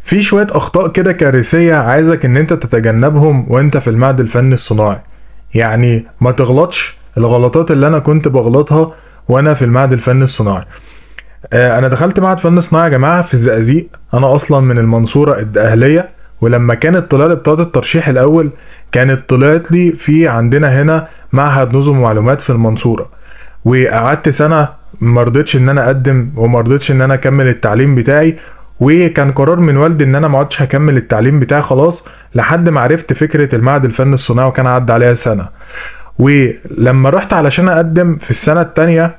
في شوية اخطاء كده كارثية عايزك ان انت تتجنبهم وانت في المعهد الفني الصناعي. يعني ما تغلطش الغلطات اللي انا كنت بغلطها وانا في المعهد الفني الصناعي. انا دخلت معهد فن صناعي يا جماعة في الزقازيق. انا اصلا من المنصورة الدقهلية، ولما كانت طلع لي بطاقة الترشيح الاول كانت طلعت لي في عندنا هنا معهد نظم ومعلومات في المنصورة. وقعدت سنة مرضتش ان انا اقدم ومرضتش ان انا اكمل التعليم بتاعي، وكان قرار من والدي ان انا ما عدتش هكمل التعليم بتاعي خلاص لحد ما عرفت فكرة المعهد الفني الصناعي، وكان عدى عليها سنة. ولما رحت علشان اقدم في السنة التانية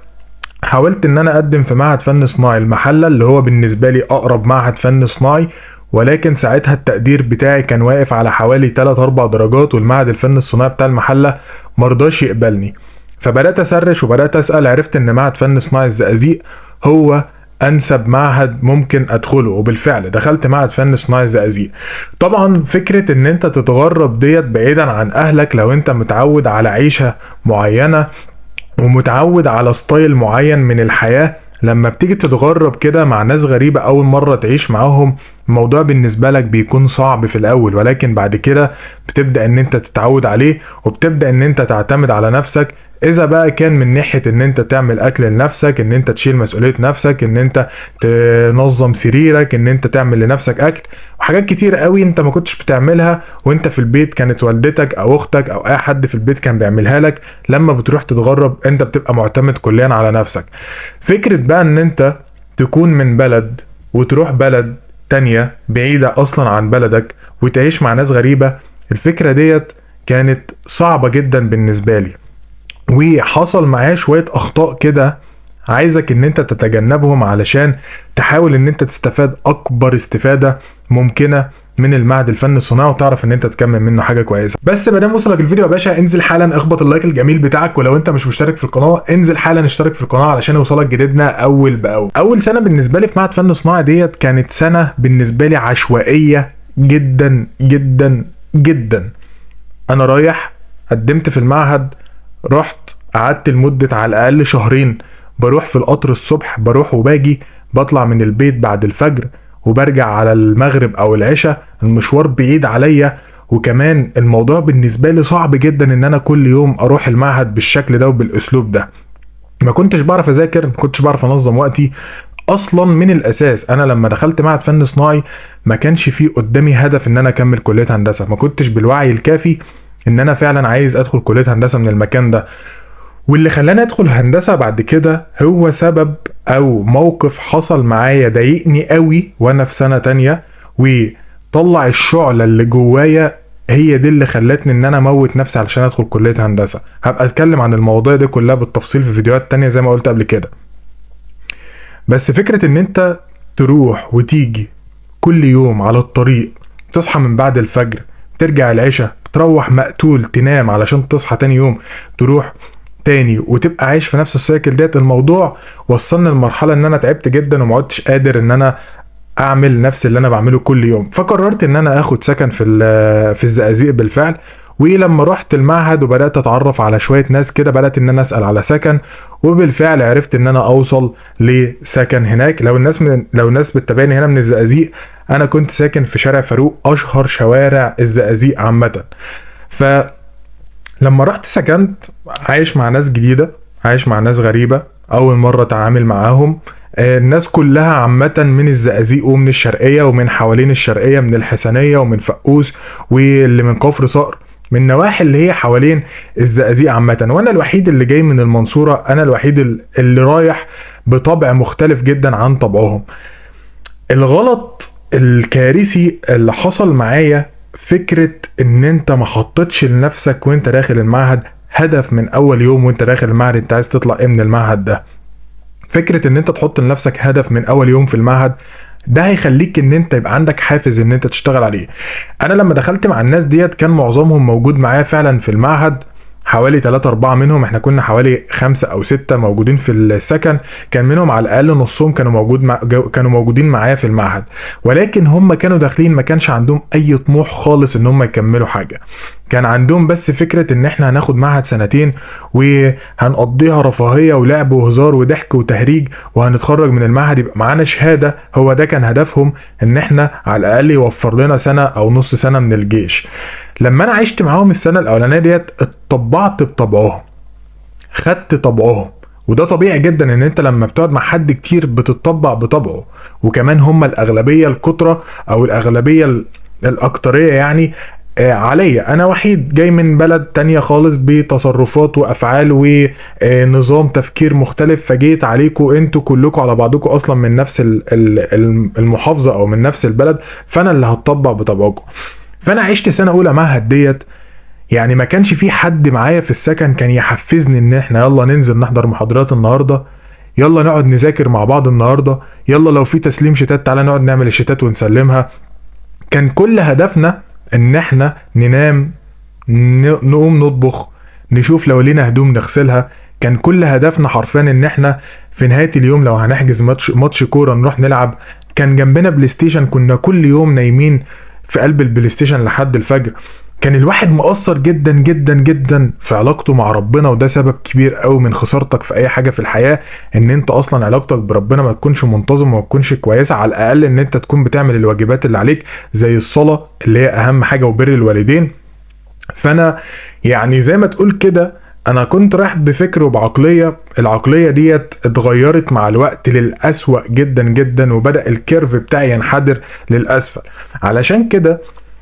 حاولت ان انا اقدم في معهد فن صناعي المحلة اللي هو بالنسبة لي اقرب معهد فن صناعي، ولكن ساعتها التقدير بتاعي كان واقف على حوالي 3-4 درجات، والمعهد الفن الصناعي بتاع المحلة مرضاش يقبلني. فبدأت اسرش وبدأت اسأل، عرفت ان معهد فن صناعي الزقازيق هو انسب معهد ممكن ادخله، وبالفعل دخلت معهد فن صناعي الزقازيق. طبعا فكرة ان انت تتغرب ديت بعيدا عن اهلك، لو انت متعود على عيشة معينة ومتعود على ستايل معين من الحياة، لما بتيجي تتغرب كده مع ناس غريبة أول مرة تعيش معاهم، الموضوع بالنسبة لك بيكون صعب في الأول، ولكن بعد كده بتبدأ ان انت تتعود عليه وبتبدأ ان انت تعتمد على نفسك. اذا بقى كان من ناحية ان انت تعمل اكل لنفسك، ان انت تشيل مسؤولية نفسك، ان انت تنظم سريرك، ان انت تعمل لنفسك اكل، وحاجات كتير قوي انت ما كنتش بتعملها وانت في البيت، كانت والدتك او اختك او اي حد في البيت كان بيعملها لك. لما بتروح تتغرب انت بتبقى معتمد كليا على نفسك. فكرة بقى ان انت تكون من بلد وتروح بلد تانية بعيدة اصلا عن بلدك وتعيش مع ناس غريبة، الفكرة ديت كانت صعبة جدا بالنسبة لي، وحصل معاه شوية اخطاء كده عايزك ان انت تتجنبهم علشان تحاول ان انت تستفاد اكبر استفادة ممكنة من المعهد الفني الصناعي وتعرف ان انت تكمل منه حاجة كويسة. بس ما دام وصلك الفيديو يا باشا انزل حالا اخبط اللايك الجميل بتاعك، ولو انت مش مشترك في القناة انزل حالا اشترك في القناة علشان يوصلك جديدنا اول باول. اول سنة بالنسبة لي في معهد فن صناعي ديت كانت سنة بالنسبة لي عشوائية جدا جدا جدا. انا رايح قدمت في المعهد، رحت قعدت لمدة على الأقل شهرين، بروح في القطر الصبح بروح وباجي، بطلع من البيت بعد الفجر وبرجع على المغرب أو العشاء. المشوار بعيد عليا، وكمان الموضوع بالنسبة لي صعب جدا ان انا كل يوم اروح المعهد بالشكل ده وبالاسلوب ده. ما كنتش بعرف اذاكر، ما كنتش بعرف انظم وقتي اصلا من الاساس. انا لما دخلت معهد فن صناعي ما كانش فيه قدامي هدف ان انا اكمل كلية هندسة، ما كنتش بالوعي الكافي ان انا فعلا عايز ادخل كلية هندسة من المكان ده. واللي خلاني ادخل هندسة بعد كده هو سبب او موقف حصل معايا ضايقني قوي وانا في سنة تانية، وطلع الشعلة اللي جوايا، هي دي اللي خلتني ان انا اموت نفسي علشان ادخل كلية هندسة. هبقى اتكلم عن الموضوع ده كلها بالتفصيل في فيديوهات تانية زي ما قلت قبل كده. بس فكرة ان انت تروح وتيجي كل يوم على الطريق، تصحى من بعد الفجر، ترجع العشاء، تروح مقتول، تنام علشان تصحى تاني يوم تروح تاني، وتبقى عايش في نفس السايكل ديت، الموضوع وصلني لمرحلة ان انا تعبت جدا وما عدتش قادر ان انا اعمل نفس اللي انا بعمله كل يوم. فقررت ان انا اخد سكن في الزقازيق بالفعل. ولما رحت المعهد وبدات اتعرف على شويه ناس كده، بدات ان انا اسال على سكن، وبالفعل عرفت ان انا اوصل لسكن هناك. لو الناس بتتابعني هنا من الزقازيق، انا كنت ساكن في شارع فاروق، اشهر شوارع الزقازيق عامه. فلما رحت سكنت، عايش مع ناس جديده، عايش مع ناس غريبه، اول مره اتعامل معاهم. الناس كلها عامة من الزقازيق ومن الشرقية ومن حوالين الشرقية، من الحسنية ومن فقوس واللي من كفر صقر، من نواحي اللي هي حوالين الزقازيق عامة. وانا الوحيد اللي جاي من المنصورة، انا الوحيد اللي رايح بطبع مختلف جدا عن طبعهم. الغلط الكارثي اللي حصل معايا فكرة ان انت ما حطتش لنفسك وانت داخل المعهد هدف من اول يوم وانت داخل المعهد انت عايز تطلع ايه من المعهد ده. فكرة ان انت تحط لنفسك هدف من اول يوم في المعهد ده هيخليك ان انت يبقى عندك حافز ان انت تشتغل عليه. انا لما دخلت مع الناس ديت كان معظمهم موجود معايا فعلا في المعهد، حوالي 3-4 منهم، احنا كنا حوالي 5 أو 6 موجودين في السكن، كان منهم على الأقل نصهم كانوا موجودين معايا في المعهد، ولكن هم كانوا داخلين ما كانش عندهم أي طموح خالص إن هم يكملوا حاجة. كان عندهم بس فكرة إن احنا هناخد معهد سنتين وهنقضيها رفاهية ولعب وهزار وضحك وتهريج، وهنتخرج من المعهد يبقى معانا شهادة. هو ده كان هدفهم، إن احنا على الأقل يوفر لنا سنة أو نص سنة من الجيش. لما انا عشت معاهم السنه الاولانيه ديت اتطبعت بطبعهم، خدت طبعهم، وده طبيعي جدا ان انت لما بتقعد مع حد كتير بتطبع بطبعه. وكمان هم الاغلبيه الكتره او الاغلبيه الاكتريه يعني عليا. انا وحيد جاي من بلد تانية خالص بتصرفات وافعال ونظام تفكير مختلف، فجيت عليكم انتوا كلكم على بعضكم اصلا من نفس المحافظه او من نفس البلد، فانا اللي هتطبع بطبعكم. فانا عشت سنه اولى معهد ديت، يعني ما كانش في حد معايا في السكن كان يحفزني ان احنا يلا ننزل نحضر محاضرات النهارده، يلا نقعد نذاكر مع بعض النهارده، يلا لو في تسليم شتات تعالى نقعد نعمل الشتات ونسلمها. كان كل هدفنا ان احنا ننام، نقوم نطبخ، نشوف لو لينا هدوم نغسلها. كان كل هدفنا حرفيا ان احنا في نهايه اليوم لو هنحجز ماتش كوره نروح نلعب. كان جنبنا بلاي ستيشن، كنا كل يوم نايمين في قلب البلاي ستيشن لحد الفجر. كان الواحد مؤثر جدا جدا جدا في علاقته مع ربنا، وده سبب كبير قوي من خسارتك في اي حاجه في الحياه، ان انت اصلا علاقتك بربنا ما تكونش منتظمه وما تكونش كويسه. على الاقل ان انت تكون بتعمل الواجبات اللي عليك زي الصلاه اللي هي اهم حاجه وبر الوالدين. فانا يعني زي ما تقول كده انا كنت رايح بفكر وبعقليه، العقليه ديت اتغيرت مع الوقت للأسوأ جدا جدا، وبدأ الكيرف بتاعي ينحدر للأسفل. علشان كده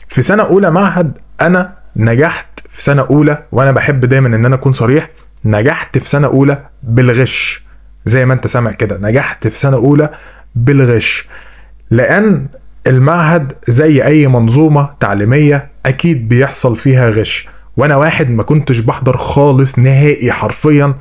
في سنه اولى معهد انا نجحت في سنه اولى، وانا بحب دايما ان انا اكون صريح، نجحت في سنه اولى بالغش. زي ما انت سامع كده، نجحت في سنه اولى بالغش، لان المعهد زي اي منظومه تعليميه اكيد بيحصل فيها غش. وانا واحد ما كنتش بحضر خالص نهائي حرفيا،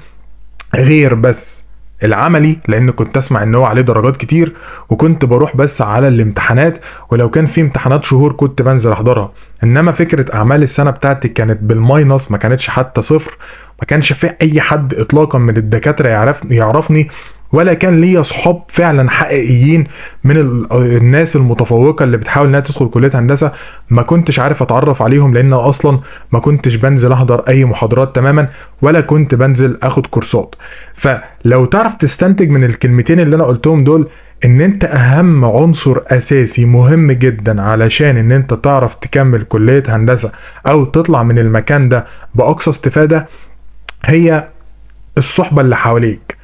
غير بس العملي لان كنت اسمع ان هو عليه درجات كتير، وكنت بروح بس على الامتحانات، ولو كان في امتحانات شهور كنت بنزل احضرها. انما فكرة اعمال السنة بتاعتي كانت بالماينس، ما كانتش حتى صفر. ما كانش في اي حد اطلاقا من الدكاترة يعرفني، ولا كان ليا صحاب فعلا حقيقيين من الناس المتفوقة اللي بتحاول انها تدخل كلية هندسة. ما كنتش عارف اتعرف عليهم لان اصلا ما كنتش بنزل احضر اي محاضرات تماما، ولا كنت بنزل اخد كورسات. فلو تعرف تستنتج من الكلمتين اللي انا قلتهم دول ان انت اهم عنصر اساسي مهم جدا علشان ان انت تعرف تكمل كلية هندسة او تطلع من المكان ده باقصى استفادة، هي الصحبة اللي حواليك،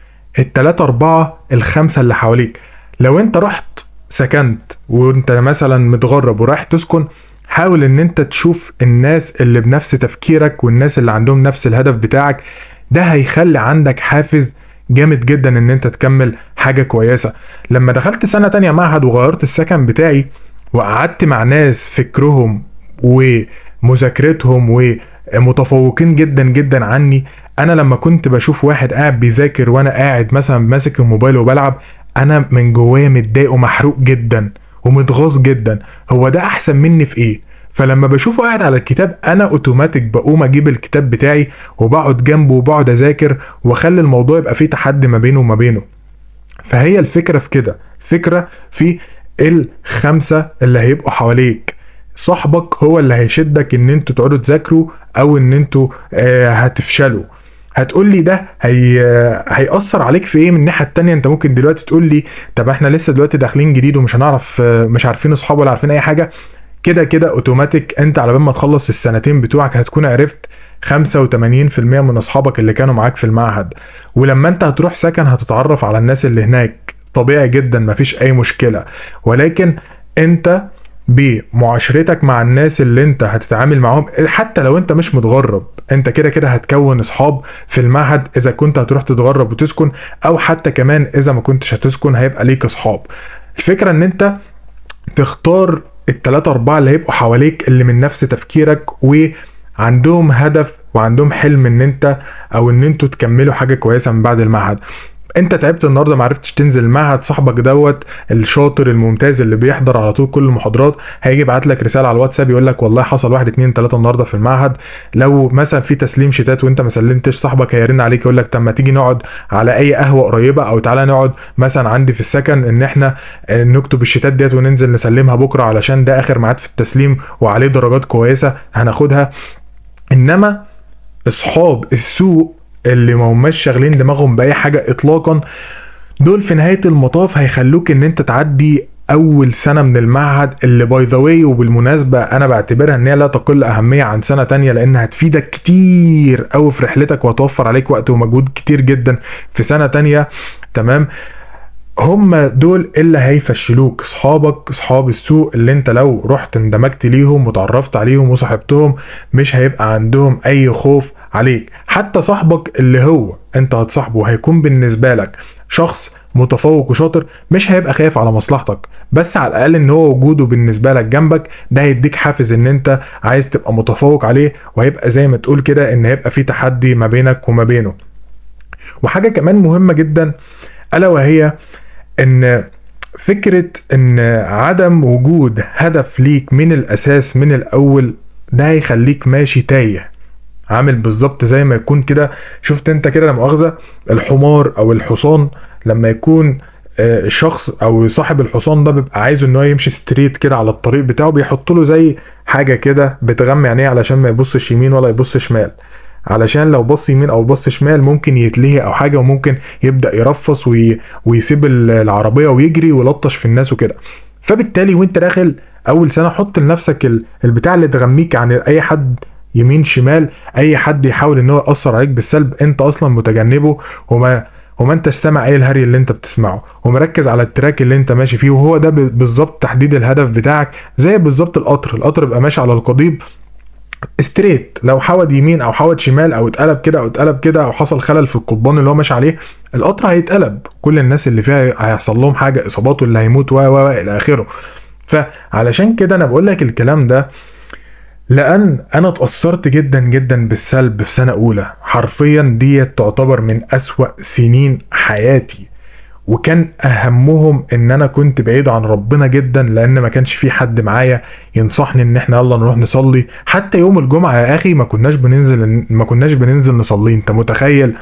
3-4-5 اللي حواليك. لو انت رحت سكنت وانت مثلا متغرب ورايح تسكن، حاول ان انت تشوف الناس اللي بنفس تفكيرك والناس اللي عندهم نفس الهدف بتاعك. ده هيخلي عندك حافز جامد جدا ان انت تكمل حاجة كويسة. لما دخلت سنة تانية معهد وغيرت السكن بتاعي وقعدت مع ناس فكرهم ومذاكرتهم ومتفوقين جدا جدا عني، انا لما كنت بشوف واحد قاعد بيذاكر وانا قاعد مثلا ماسك الموبايل وبلعب، انا من جوايا متضايق ومحروق جدا ومتغاظ جدا. هو ده احسن مني في ايه؟ فلما بشوفه قاعد على الكتاب انا اوتوماتيك بقوم اجيب الكتاب بتاعي وبقعد جنبه وبقعد اذاكر، واخلي الموضوع يبقى فيه تحدي ما بينه وما بينه. فهي الفكرة في كده، فكرة في 5 اللي هيبقوا حواليك. صاحبك هو اللي هيشدك ان انتوا تقعدوا تذاكروا او ان انتوا هتفشلوا. هتقول لي ده هيأثر عليك في ايه؟ من الناحية التانية انت ممكن دلوقتي تقول لي طب احنا لسه دلوقتي داخلين جديد ومش هنعرف، مش عارفين اصحاب ولا عارفين اي حاجة. كده كده اوتوماتيك انت على بال ما تخلص السنتين بتوعك هتكون عرفت 85% من اصحابك اللي كانوا معاك في المعهد. ولما انت هتروح سكن هتتعرف على الناس اللي هناك، طبيعي جدا مفيش اي مشكلة. ولكن انت بمعاشرتك مع الناس اللي انت هتتعامل معهم، حتى لو انت مش متغرب، انت كده كده هتكون اصحاب في المعهد اذا كنت هتروح تتغرب وتسكن، او حتى كمان اذا ما كنتش هتسكن هيبقى ليك اصحاب. الفكرة ان انت تختار 3-4 اللي هيبقوا حواليك اللي من نفس تفكيرك وعندهم هدف وعندهم حلم ان انت او ان انتوا تكملوا حاجة كويسة من بعد المعهد. انت تعبت النهارده ما عرفتش تنزل المعهد، صاحبك دوت الشاطر الممتاز اللي بيحضر على طول كل المحاضرات هيجي يبعت لك رساله على الواتساب يقول لك والله حصل 1 2 3 النهارده في المعهد. لو مثلا في تسليم شتات وانت ما سلمتش، صاحبك هيرن عليك يقول لك طب ما تيجي نقعد على اي قهوه قريبه، او تعالى نقعد مثلا عندي في السكن ان احنا نكتب الشتات ديت وننزل نسلمها بكره علشان ده اخر ميعاد في التسليم وعليه درجات كويسه هناخدها. انما اصحاب السوق اللي ما هماش شاغلين دماغهم باي حاجه اطلاقا، دول في نهايه المطاف هيخلوك ان انت تعدي اول سنه من المعهد، اللي باي ذا واي وبالمناسبه انا بعتبرها ان هي لا تقل اهميه عن سنه تانية، لانها هتفيدك كتير قوي في رحلتك وهتوفر عليك وقت ومجهود كتير جدا في سنه تانية. تمام، هم دول اللي هيفشلوك، اصحابك اصحاب السوق اللي انت لو رحت اندمجت ليهم وتعرفت عليهم وصاحبتهم مش هيبقى عندهم اي خوف عليك. حتى صاحبك اللي هو انت هتصاحبه هيكون بالنسبة لك شخص متفوق وشاطر، مش هيبقى خايف على مصلحتك، بس على الاقل ان هو وجوده بالنسبة لك جنبك ده هيديك حافز ان انت عايز تبقى متفوق عليه، وهيبقى زي ما تقول كده ان هيبقى في تحدي ما بينك وما بينه. وحاجة كمان مهمة جدا الا وهي ان فكرة ان عدم وجود هدف ليك من الاساس من الاول ده هيخليك ماشي تايه، عامل بالظبط زي ما يكون كده، شفت انت كده لا مؤاخذة الحمار او الحصان لما يكون الشخص او صاحب الحصان ده بيبقى عايزه ان هو يمشي ستريت كده على الطريق بتاعه، بيحط له زي حاجة كده بتغمي عينيه علشان ما يبصش يمين ولا يبص شمال، علشان لو بص يمين او بص شمال ممكن يتلهي او حاجه، وممكن يبدا يرفص ويسيب العربيه ويجري ويلطش في الناس وكده. فبالتالي وانت داخل اول سنه حط لنفسك البتاع اللي تغميك عن اي حد يمين شمال، اي حد يحاول ان هو ياثر عليك بالسلب انت اصلا متجنبه، وما انت سامع اي الهري اللي انت بتسمعه، ومركز على التراك اللي انت ماشي فيه، وهو ده بالظبط تحديد الهدف بتاعك. زي بالظبط القطر بيبقى ماشي على القضيب ستريت، لو حود يمين او حود شمال او اتقلب كده او اتقلب كده او حصل خلل في القضبان اللي هو ماشي عليه، القطر هيتقلب، كل الناس اللي فيها هيحصل لهم حاجه، اصابات واللي هيموت و الى اخره. فعلشان كده انا بقول لك الكلام ده لان انا اتأثرت جدا جدا بالسلب في سنه اولى، حرفيا دي تعتبر من اسوأ سنين حياتي، وكان اهمهم ان انا كنت بعيد عن ربنا جدا، لان ما كانش في حد معايا ينصحني ان احنا يلا نروح نصلي. حتى يوم الجمعة يا اخي ما كناش بننزل نصلي، انت متخيل؟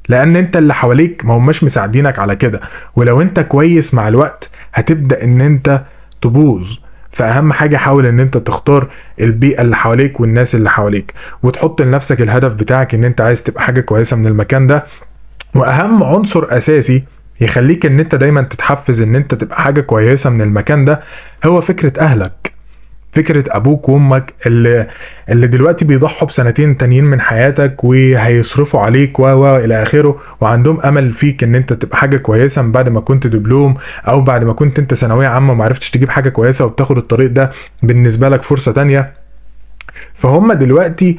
لان انت اللي حواليك ما هماش مساعدينك على كده، ولو انت كويس مع الوقت هتبدأ ان انت تبوظ. فاهم حاجة؟ حاول ان انت تختار البيئة اللي حواليك والناس اللي حواليك، وتحط لنفسك الهدف بتاعك ان انت عايز تبقى حاجة كويسة من المكان ده. واهم عنصر اساسي يخليك ان انت دايما تتحفز ان انت تبقى حاجة كويسة من المكان ده هو فكرة اهلك، فكرة ابوك وامك اللي دلوقتي بيضحوا بسنتين تانيين من حياتك وهيصرفوا عليك و الى اخره، وعندهم امل فيك ان انت تبقى حاجة كويسة من بعد ما كنت دبلوم او بعد ما كنت انت ثانوية عامة وما عرفتش تجيب حاجة كويسة وبتاخد الطريق ده بالنسبة لك فرصة تانية. فهم دلوقتي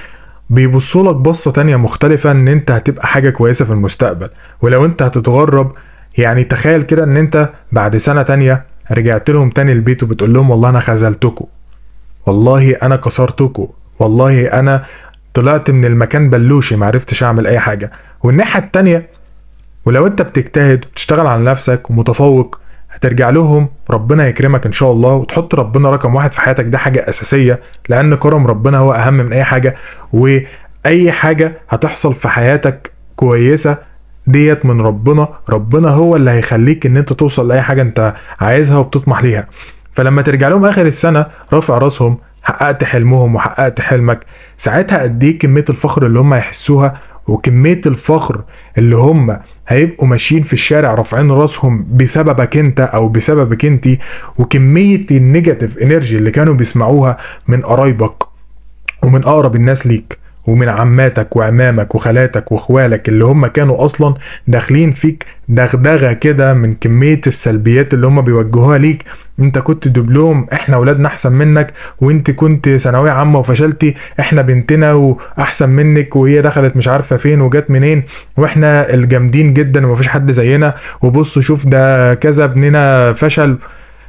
بيبصوا لك بصة تانية مختلفة ان انت هتبقى حاجة كويسة في المستقبل. ولو انت هتتغرب، يعني تخيل كده ان انت بعد سنة تانية رجعت لهم تاني البيت وبتقول لهم والله انا خذلتكم، والله انا كسرتكم، والله انا طلعت من المكان بلوشي معرفتش اعمل اي حاجة. والناحية التانية ولو انت بتجتهد وتشتغل على نفسك ومتفوق هترجع لهم ربنا يكرمك ان شاء الله، وتحط ربنا رقم واحد في حياتك، ده حاجة اساسية، لان كرم ربنا هو اهم من اي حاجة. واي حاجة هتحصل في حياتك كويسة ديت من ربنا، ربنا هو اللي هيخليك ان انت توصل لاي حاجة انت عايزها وبتطمح ليها. فلما ترجع لهم اخر السنة رافع راسهم حققت حلمهم وحققت حلمك، ساعتها قد ايه كمية الفخر اللي هم هيحسوها، وكمية الفخر اللي هم هيبقوا ماشيين في الشارع رافعين راسهم بسببك انت او بسببك انتي، وكمية النيجاتيف انرجي اللي كانوا بيسمعوها من قرايبك ومن اقرب الناس ليك ومن عماتك وعمامك وخالاتك واخوالك اللي هم كانوا اصلا داخلين فيك دغدغه كده من كميه السلبيات اللي هم بيوجهوها ليك. انت كنت دبلوم، احنا ولادنا احسن منك، وانت كنت ثانويه عامه وفشلتي، احنا بنتنا واحسن منك، وهي دخلت مش عارفه فين وجت منين، واحنا الجامدين جدا ومفيش حد زينا، وبص شوف ده كذا ابننا فشل.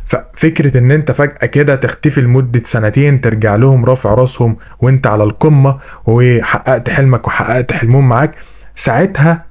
ففكرة ان انت فجأة كده تختفي لمدة سنتين ترجع لهم رافع راسهم وانت على القمة وحققت حلمك وحققت حلمهم معاك، ساعتها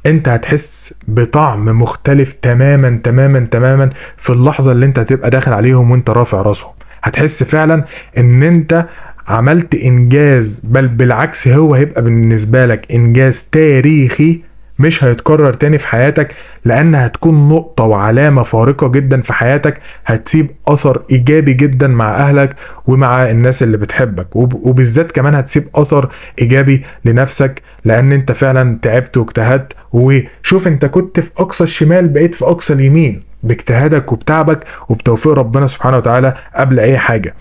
انت هتحس بطعم مختلف تماما تماما تماما في اللحظة اللي انت هتبقى داخل عليهم وانت رافع راسهم. هتحس فعلا ان انت عملت انجاز، بل بالعكس هو هيبقى بالنسبة لك انجاز تاريخي مش هيتكرر تاني في حياتك، لان هتكون نقطة وعلامة فارقة جدا في حياتك، هتسيب اثر ايجابي جدا مع اهلك ومع الناس اللي بتحبك، وبالذات كمان هتسيب اثر ايجابي لنفسك، لان انت فعلا تعبت واجتهدت. وشوف انت كنت في اقصى الشمال بقيت في اقصى اليمين باجتهادك وبتعبك وبتوفيق ربنا سبحانه وتعالى قبل اي حاجة.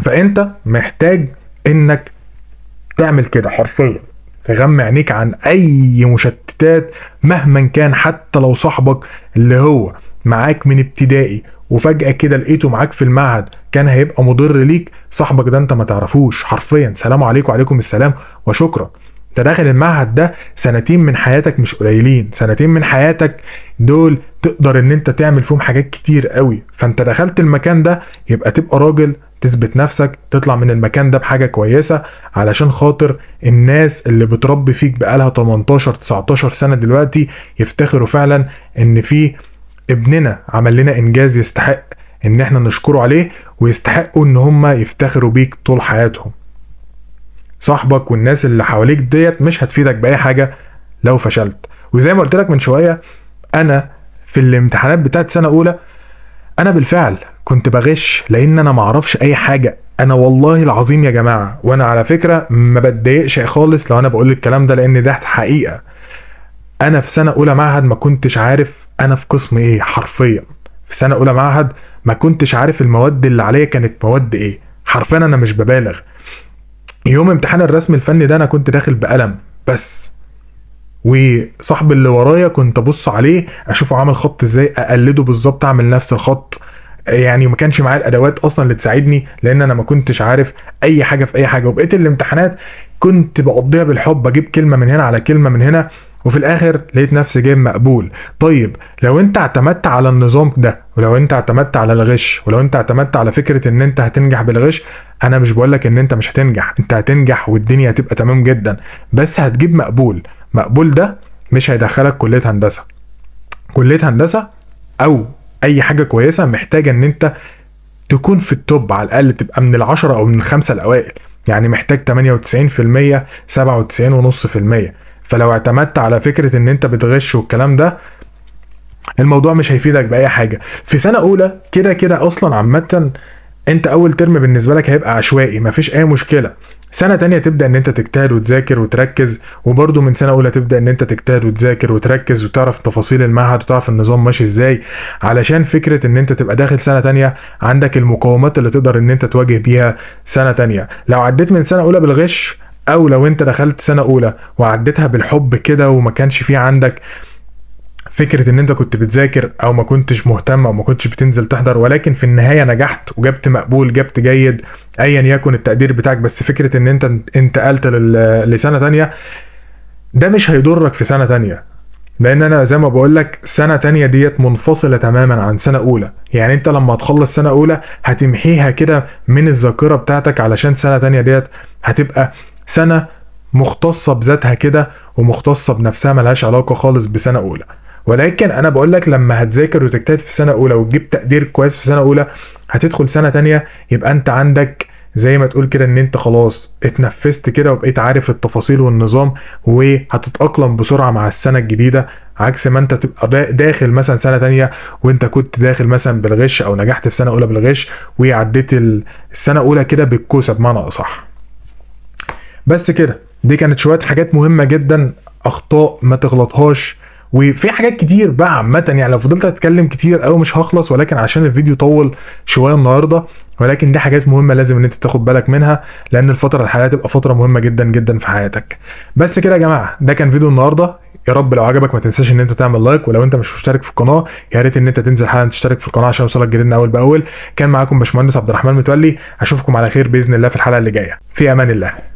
فانت محتاج انك تعمل كده حرفيا، تغمي عينيك عن اي مشتتات مهما كان، حتى لو صاحبك اللي هو معاك من ابتدائي وفجأة كده لقيته معاك في المعهد كان هيبقى مضر ليك، صاحبك ده انت ما تعرفوش حرفيا، سلام عليكم وعليكم السلام وشكرا. انت داخل المعهد ده سنتين من حياتك مش قليلين، سنتين من حياتك دول تقدر ان انت تعمل فيهم حاجات كتير قوي، فانت دخلت المكان ده يبقى تبقى راجل، تثبت نفسك، تطلع من المكان ده بحاجة كويسة، علشان خاطر الناس اللي بتربي فيك بقالها 18-19 سنة دلوقتي يفتخروا فعلا ان في ابننا عمل لنا انجاز يستحق ان احنا نشكره عليه، ويستحقوا ان هم يفتخروا بيك طول حياتهم. صاحبك والناس اللي حواليك ديت مش هتفيدك باي حاجة لو فشلت. وزي ما قلت لك من شوية، انا في الامتحانات بتاعت سنة اولى انا بالفعل كنت بغش، لان انا معرفش اي حاجة. انا والله العظيم يا جماعة، وانا على فكرة ما بتضايقش خالص لو انا بقول الكلام ده، لان ده حقيقة. انا في سنة اولى معهد ما كنتش عارف انا في قسم ايه حرفيا. في سنة اولى معهد ما كنتش عارف المواد اللي عليا كانت مواد ايه حرفيا، انا مش ببالغ. يوم امتحان الرسم الفني ده انا كنت داخل بقلم بس، وصاحب اللي ورايا كنت ابص عليه اشوفه عامل خط ازاي اقلده بالظبط، اعمل نفس الخط. يعني ما كانش معايا الادوات اصلا اللي تساعدني، لان انا ما كنتش عارف اي حاجه في اي حاجه. وبقيت الامتحانات كنت بقضيها بالحب، اجيب كلمه من هنا على كلمه من هنا، وفي الاخر لقيت نفسي جايب مقبول. طيب لو انت اعتمدت على النظام ده، ولو انت اعتمدت على الغش، ولو انت اعتمدت على فكره ان انت هتنجح بالغش، انا مش بقولك ان انت مش هتنجح، انت هتنجح والدنيا هتبقى تمام جدا، بس هتجيب مقبول. مقبول ده مش هيدخلك كليه هندسه. كليه هندسه او اي حاجه كويسه محتاجه ان انت تكون في التوب، على الاقل تبقى من 10 او من 5 الاوائل، يعني محتاج 98%، 97.5%. فلو اعتمدت على فكره ان انت بتغش والكلام ده، الموضوع مش هيفيدك باي حاجه. في سنه اولى كده كده اصلا عامه انت اول ترم بالنسبه لك هيبقى عشوائي، مفيش اي مشكله. سنه تانية تبدا ان انت تجتهد وتذاكر وتركز، وبرده من سنه اولى تبدا ان انت تجتهد وتذاكر وتركز وتعرف تفاصيل المعهد وتعرف النظام ماشي ازاي، علشان فكره ان انت تبقى داخل سنه تانية عندك المقومات اللي تقدر ان انت تواجه بيها سنه تانية. لو عديت من سنه اولى بالغش، او لو انت دخلت سنه اولى وعديتها بالحب كده وما كانش فيه عندك فكرة ان انت كنت بتذاكر او ما كنتش مهتم او ما كنتش بتنزل تحضر، ولكن في النهاية نجحت وجبت مقبول، جبت جيد، ايا يكن التقدير بتاعك، بس فكرة ان انت انتقلت لسنة تانية، ده مش هيضرك في سنة تانية. لان انا زي ما بقولك سنة تانية ديت منفصلة تماما عن سنة اولى، يعني انت لما تخلص سنة اولى هتمحيها كده من الذاكرة بتاعتك، علشان سنة تانية ديت هتبقى سنة مختصة بذاتها كده ومختصة بنفسها، ملهاش علاقة خالص بسنة اولى. ولكن انا بقول لك لما هتذاكر وتجتهد في سنه اولى وتجيب تقدير كويس في سنه اولى، هتدخل سنه تانية يبقى انت عندك زي ما تقول كده ان انت خلاص اتنفست كده وبقيت عارف التفاصيل والنظام، وهتتأقلم بسرعه مع السنه الجديده، عكس ما انت تبقى داخل مثلا سنه تانية وانت كنت داخل مثلا بالغش او نجحت في سنه اولى بالغش وعديت السنه اولى كده بالكوسه بمعنى اصح. بس كده، دي كانت شويه حاجات مهمه جدا، اخطاء ما تغلطهاش. وفي حاجات كتير بقى عامه، يعني لو فضلت اتكلم كتير قوي مش هخلص، ولكن عشان الفيديو طول شويه النهارده، ولكن دي حاجات مهمه لازم ان انت تاخد بالك منها، لان الفتره الحاليه تبقى فتره مهمه جدا جدا في حياتك. بس كده يا جماعه، ده كان فيديو النهارده. يا رب لو عجبك ما تنساش ان انت تعمل لايك، ولو انت مش مشترك في القناه يا ريت ان انت تنزل حالا تشترك في القناه عشان يوصلك جديدنا اول باول. كان معاكم باشمهندس عبد الرحمن متولي، اشوفكم على خير باذن الله في الحلقه اللي جايه. في امان الله.